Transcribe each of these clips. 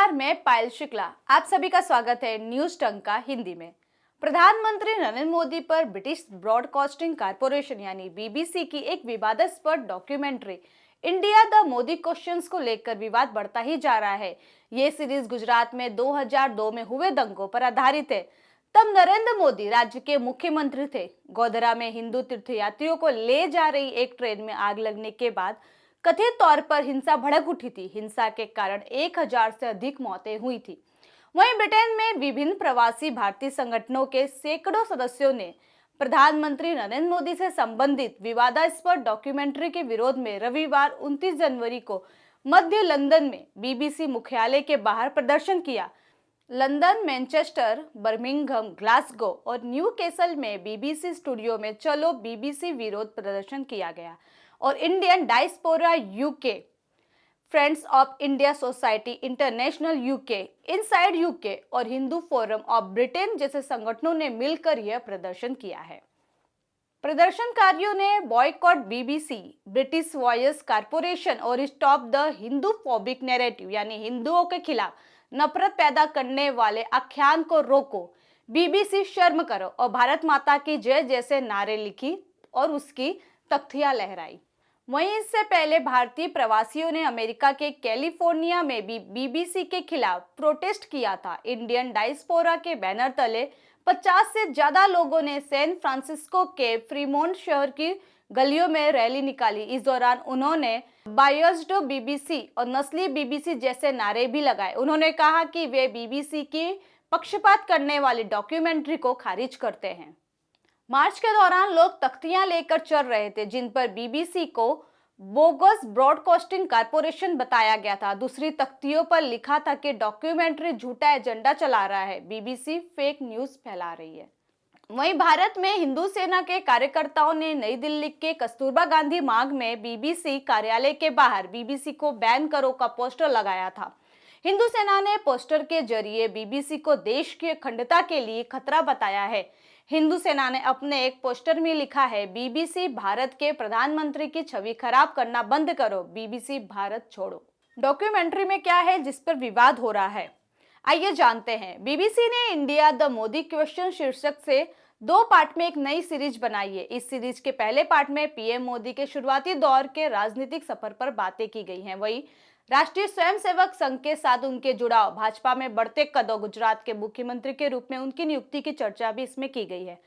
नमस्कार, मैं पायल शुक्ला। आप सभी का स्वागत है न्यूज टंका हिंदी में। प्रधानमंत्री नरेंद्र मोदी पर ब्रिटिश ब्रॉडकास्टिंग कॉरपोरेशन यानी बीबीसी की एक विवादास्पद documentary India the Modi questions को लेकर विवाद बढ़ता ही जा रहा है। ये सीरीज गुजरात में 2002 में हुए दंगों पर आधारित है। तब नरेंद्र मोदी राज्य के मुख्यमंत्री थे। गोधरा में हिंदू तीर्थयात्रियों को ले जा रही एक ट्रेन में आग लगने के बाद कथित तौर पर हिंसा भड़क उठी थी। हिंसा के कारण 1000 से अधिक मौतें हुई थी। वहीं ब्रिटेन में विभिन्न प्रवासी भारतीय संगठनों के सैकड़ों सदस्यों ने प्रधानमंत्री नरेंद्र मोदी से संबंधित विवादास्पद डॉक्यूमेंट्री के विरोध में रविवार 29 जनवरी को मध्य लंदन में बीबीसी मुख्यालय के बाहर प्रदर्शन किया। लंदन, मैनचेस्टर, बर्मिंघम, ग्लासगो और न्यू कैसल में बीबीसी स्टूडियो में चलो बीबीसी विरोध प्रदर्शन किया गया और Indian diaspora UK, friends of India society international UK, inside UK और हिंदू फोरम ऑफ ब्रिटेन जैसे संगठनों ने मिलकर यह प्रदर्शन किया है। प्रदर्शनकारियों ने boycott BBC, British voice corporation और stop the Hindu phobic narrative यानी हिंदुओं के खिलाफ नफरत पैदा करने वाले आख्यान को रोको, बीबीसी शर्म करो और भारत माता की जय जैसे नारे लिखी और उसकी तख्तियां लहराई। वहीं इससे पहले भारतीय प्रवासियों ने अमेरिका के कैलिफोर्निया में भी बीबीसी के खिलाफ प्रोटेस्ट किया था। इंडियन डायस्पोरा के बैनर तले 50 से ज्यादा लोगों ने सैन फ्रांसिस्को के फ्रीमोंट शहर की गलियों में रैली निकाली। इस दौरान उन्होंने बायस्ड बीबीसी और नस्ली बीबीसी जैसे नारे भी लगाए। उन्होंने कहा कि वे बीबीसी की पक्षपात करने वाली डॉक्यूमेंट्री को खारिज करते हैं। मार्च के दौरान लोग तख्तियां लेकर चल रहे थे जिन पर बीबीसी को बोगस ब्रॉडकास्टिंग कॉरपोरेशन बताया गया था। दूसरी तख्तियों पर लिखा था कि डॉक्यूमेंट्री झूठा एजेंडा चला रहा है, बीबीसी फेक न्यूज फैला रही है। वहीं भारत में हिंदू सेना के कार्यकर्ताओं ने नई दिल्ली के कस्तूरबा गांधी मार्ग में बीबीसी कार्यालय के बाहर बीबीसी को बैन करो का पोस्टर लगाया था। हिंदू सेना ने पोस्टर के जरिए बीबीसी को देश की अखंडता के लिए खतरा बताया है। हिंदू सेना ने अपने एक पोस्टर में लिखा है, बीबीसी भारत के प्रधानमंत्री की छवि खराब करना बंद करो, बीबीसी भारत छोड़ो। डॉक्यूमेंट्री में क्या है जिस पर विवाद हो रहा है, आइए जानते हैं। बीबीसी ने इंडिया द मोदी क्वेश्चन शीर्षक से 2 पार्ट में एक नई सीरीज बनाई है। इस सीरीज के पहले पार्ट में पीएम मोदी के शुरुआती दौर के राजनीतिक सफर पर बातें की गई हैं। वहीं राष्ट्रीय स्वयंसेवक संघ के साथ उनके जुड़ाव, भाजपा में बढ़ते कदम, गुजरात के मुख्यमंत्री के रूप में उनकी नियुक्ति की चर्चा भी इसमें की गई है।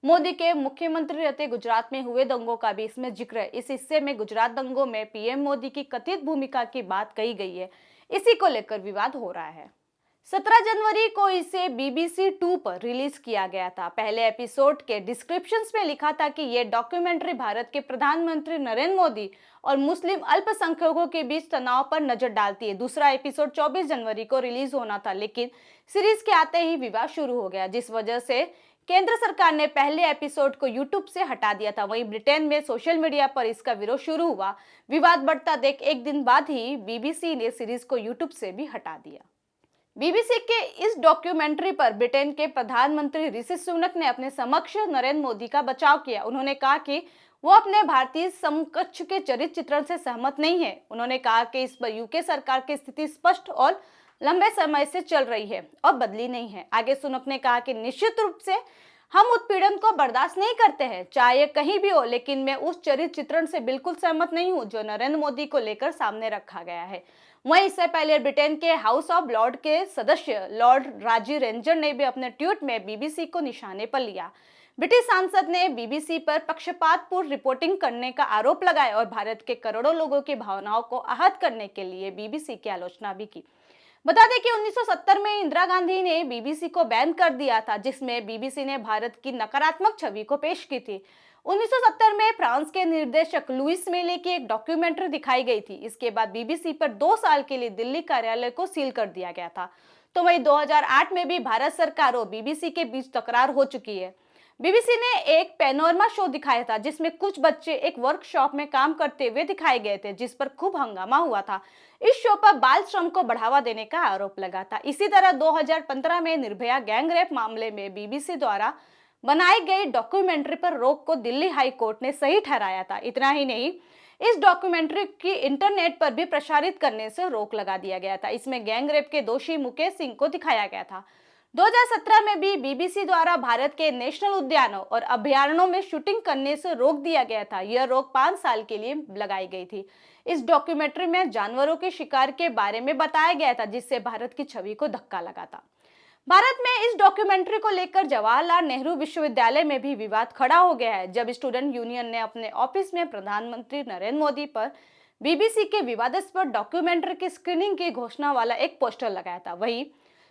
मोदी के मुख्यमंत्री रहते गुजरात में हुए दंगों का भी इसमें जिक्र है। इस हिस्से में गुजरात दंगों में पीएम मोदी की कथित भूमिका की बात कही गई है। इसी को लेकर विवाद हो रहा है। 17 जनवरी को इसे BBC 2 पर रिलीज किया गया था। पहले एपिसोड के डिस्क्रिप्शंस में लिखा था कि यह डॉक्यूमेंट्री भारत के प्रधानमंत्री नरेंद्र मोदी और मुस्लिम अल्पसंख्यकों के बीच तनाव पर नजर डालती है। दूसरा एपिसोड 24 जनवरी को रिलीज होना था, लेकिन सीरीज के आते ही विवाद शुरू हो गया, जिस वजह से केंद्र सरकार ने पहले एपिसोड को यूट्यूब से हटा दिया था। वहीं ब्रिटेन में सोशल मीडिया पर इसका विरोध शुरू हुआ। विवाद बढ़ता देख एक दिन बाद ही बीबीसी ने सीरीज को यूट्यूब से भी हटा दिया। बीबीसी के इस डॉक्यूमेंट्री पर ब्रिटेन के प्रधानमंत्री ऋषि सुनक ने अपने समक्ष नरेंद्र मोदी का बचाव किया। उन्होंने कहा कि वो अपने भारतीय समकक्ष के चरित्र चित्रण से सहमत नहीं है। उन्होंने कहा कि इस पर यूके सरकार की स्थिति स्पष्ट और लंबे समय से चल रही है और बदली नहीं है। आगे सुनक ने कहा कि निश्चित रूप से हम उत्पीड़न को बर्दाश्त नहीं करते हैं, चाहे कहीं भी हो, लेकिन मैं उस चरित्र चित्रण से बिल्कुल सहमत नहीं हूं जो नरेंद्र मोदी को लेकर सामने रखा गया है। वहीं इससे पहले ब्रिटेन के हाउस ऑफ लॉर्ड के सदस्य लॉर्ड राजी रेंजर ने भी अपने ट्वीट में बीबीसी को निशाने पर लिया। ब्रिटिश सांसद ने बीबीसी पर पक्षपातपूर्ण रिपोर्टिंग करने का आरोप लगाया और भारत के करोड़ों लोगों की भावनाओं को आहत करने के लिए बीबीसी की आलोचना भी की। बता दें कि 1970 में इंदिरा गांधी ने बीबीसी को बैन कर दिया था, जिसमें बीबीसी ने भारत की नकारात्मक छवि को पेश की थी। 1970 में फ्रांस के निर्देशक लुइस मेले की एक डॉक्यूमेंट्री दिखाई गई थी। इसके बाद बीबीसी पर 2 साल के लिए दिल्ली कार्यालय को सील कर दिया गया था। तो वहीं 2008 में भी भारत सरकार और बीबीसी के बीच तकरार हो चुकी है। बीबीसी ने एक पैनोरमा शो दिखाया था जिसमें कुछ बच्चे एक वर्कशॉप में काम करते हुए दिखाए गए थे, जिस पर खूब हंगामा हुआ था। इस शो पर बाल श्रम को बढ़ावा देने का आरोप लगा था। इसी तरह 2015 में निर्भया गैंगरेप मामले में बीबीसी द्वारा बनाई गई डॉक्यूमेंट्री पर रोक को दिल्ली हाई कोर्ट ने सही ठहराया था। इतना ही नहीं, इस डॉक्यूमेंट्री की इंटरनेट पर भी प्रसारित करने से रोक लगा दिया गया था। इसमें गैंग रेप के दोषी मुकेश सिंह को दिखाया गया था। 2017 में भी बीबीसी द्वारा भारत के नेशनल उद्यानों और अभयारण्यों में शूटिंग करने से रोक दिया गया था। यह रोक 5 साल के लिए लगाई गई थी। इस डॉक्यूमेंट्री में जानवरों के शिकार के बारे में बताया गया था, जिससे भारत की छवि को धक्का लगा था। भारत में इस डॉक्यूमेंट्री को लेकर जवाहरलाल नेहरू विश्वविद्यालय में भी विवाद खड़ा हो गया है, जब स्टूडेंट यूनियन ने अपने ऑफिस में प्रधानमंत्री नरेंद्र मोदी पर बीबीसी के विवादास्पद डॉक्यूमेंट्री की स्क्रीनिंग की घोषणा वाला एक पोस्टर लगाया था। वहीं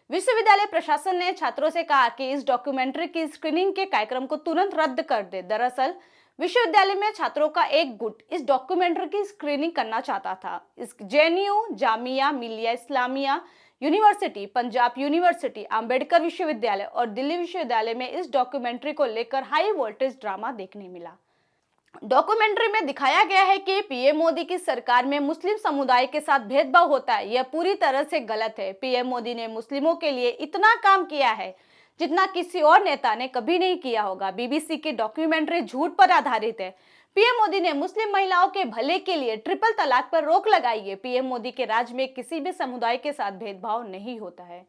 विश्वविद्यालय प्रशासन ने छात्रों से कहा कि इस डॉक्यूमेंट्री की स्क्रीनिंग के कार्यक्रम को तुरंत रद्द कर दे। दरअसल विश्वविद्यालय में छात्रों का एक गुट इस डॉक्यूमेंट्री की स्क्रीनिंग करना चाहता था। इस JNU, Jamia Millia Islamia university, Punjab university, Ambedkar विश्वविद्यालय और दिल्ली विश्वविद्यालय में इस डॉक्यूमेंट्री को लेकर हाई वोल्टेज ड्रामा देखने मिला। डॉक्यूमेंट्री में दिखाया गया है कि पीएम मोदी की सरकार में मुस्लिम समुदाय के साथ भेदभाव होता है। यह पूरी तरह से गलत है। पीएम मोदी ने मुस्लिमों के लिए इतना काम किया है जितना किसी और नेता ने कभी नहीं किया होगा। बीबीसी की डॉक्यूमेंट्री झूठ पर आधारित है। पीएम मोदी ने मुस्लिम महिलाओं के भले के लिए ट्रिपल तलाक पर रोक लगाई है। पीएम मोदी के राज में किसी भी समुदाय के साथ भेदभाव नहीं होता है।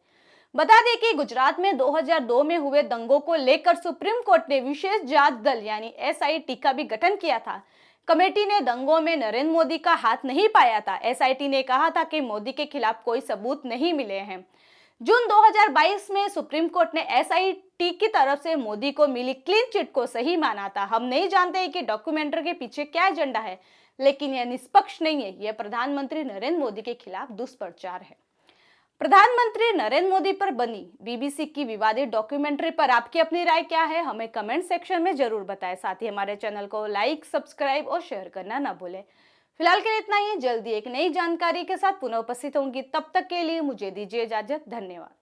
बता दें कि गुजरात में 2002 में हुए दंगों को लेकर सुप्रीम कोर्ट ने विशेष जांच दल यानी एसआईटी का भी गठन किया था। कमेटी ने दंगों में नरेंद्र मोदी का हाथ नहीं पाया था। एसआईटी ने कहा था कि मोदी के खिलाफ कोई सबूत नहीं मिले हैं। जून 2022 में सुप्रीम कोर्ट ने एसआईटी की तरफ से मोदी को मिली क्लीन चिट को सही माना था। हम नहीं जानते कि डॉक्यूमेंट्री के पीछे क्या एजेंडा है, लेकिन यह निष्पक्ष नहीं है। यह प्रधानमंत्री नरेंद्र मोदी के खिलाफ दुष्प्रचार है। प्रधानमंत्री नरेंद्र मोदी पर बनी बीबीसी की विवादित डॉक्यूमेंट्री पर आपकी अपनी राय क्या है, हमें कमेंट सेक्शन में जरूर बताएं। साथ ही हमारे चैनल को लाइक, सब्सक्राइब और शेयर करना ना भूलें। फिलहाल के लिए इतना ही। जल्दी एक नई जानकारी के साथ पुनः उपस्थित होंगी। तब तक के लिए मुझे दीजिए इजाजत। धन्यवाद।